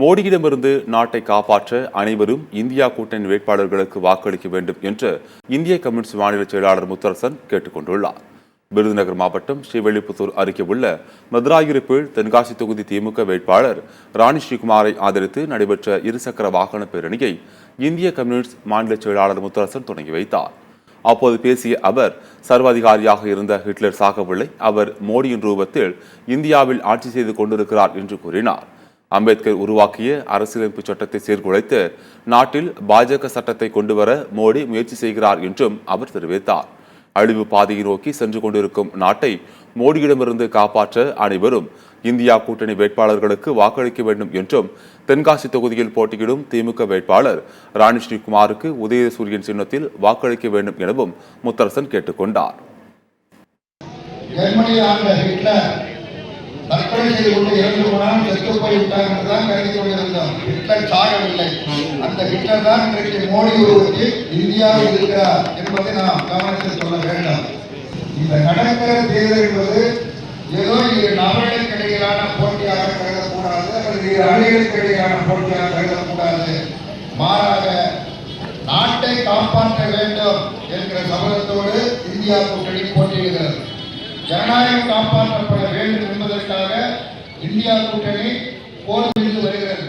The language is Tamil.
மோடியிடமிருந்து நாட்டை காப்பாற்ற அனைவரும் இந்தியா கூட்டணி வேட்பாளர்களுக்கு வாக்களிக்க வேண்டும் என்று இந்திய கம்யூனிஸ்ட் மாநில செயலாளர் முத்தரசன் கேட்டுக் கொண்டுள்ளார். விருதுநகர் மாவட்டம் ஸ்ரீவில்லிபுத்தூர் அருகே உள்ள மதுராயிருப்பில் தென்காசி தொகுதி திமுக வேட்பாளர் ராணி ஸ்ரீகுமாரை ஆதரித்து நடைபெற்ற இருசக்கர வாகன பேரணியை இந்திய கம்யூனிஸ்ட் மாநில செயலாளர் முத்தரசன் தொடங்கி வைத்தார். அப்போது பேசிய அவர், சர்வாதிகாரியாக இருந்த ஹிட்லர் சாகவில்லை, அவர் மோடியின் ரூபத்தில் இந்தியாவில் ஆட்சி செய்து கொண்டிருக்கிறார் என்று கூறினார். அம்பேத்கர் உருவாக்கிய அரசியலமைப்பு சட்டத்தை சீர்குலைத்து நாட்டில் பாஜக சட்டத்தை கொண்டுவர மோடி முயற்சி செய்கிறார் என்றும் அவர் தெரிவித்தார். அழிவு பாதையை நோக்கி சென்று கொண்டிருக்கும் நாட்டை மோடியிடமிருந்து காப்பாற்ற அனைவரும் இந்தியா கூட்டணி வேட்பாளர்களுக்கு வாக்களிக்க வேண்டும் என்றும் தென்காசி தொகுதியில் போட்டியிடும் திமுக வேட்பாளர் ராணி ஸ்ரீகுமாருக்கு உதயசூரியன் சின்னத்தில் வாக்களிக்க வேண்டும் எனவும் முத்தரசன் கேட்டுக்கொண்டார். தற்கொலை செய்து கொண்டு இறந்து போனால் செத்து போய்விட்டார் என்றுதான் கருதி கொண்டிருந்தோம். ஹிட்லர் சாகவில்லை. அந்த ஹிட்லர் தான் இன்றைக்கு மோடி உருவத்தில் இந்தியாவில் இருக்கிறார் என்பதை நாம் கவனத்தில் சொல்ல வேண்டும். இந்த நடக்கிற தேர்தல் என்பது ஏதோ இரு நபர்களுக்கு இடையிலான போட்டியாக கருதக்கூடாது, அல்லது இரு அணிகளுக்கு இடையிலான போட்டியாக கருதக்கூடாது. மாறாக நாட்டை காப்பாற்ற வேண்டும் என்கிற சபலத்தோடு இந்தியா கூட்டணி போட்டியிடுகிறது. ஜனநாயகம் காப்பாற்றப்பட வேண்டும் என்பதற்காக இந்தியா கூட்டணி போர் புரிந்து வருகிறது.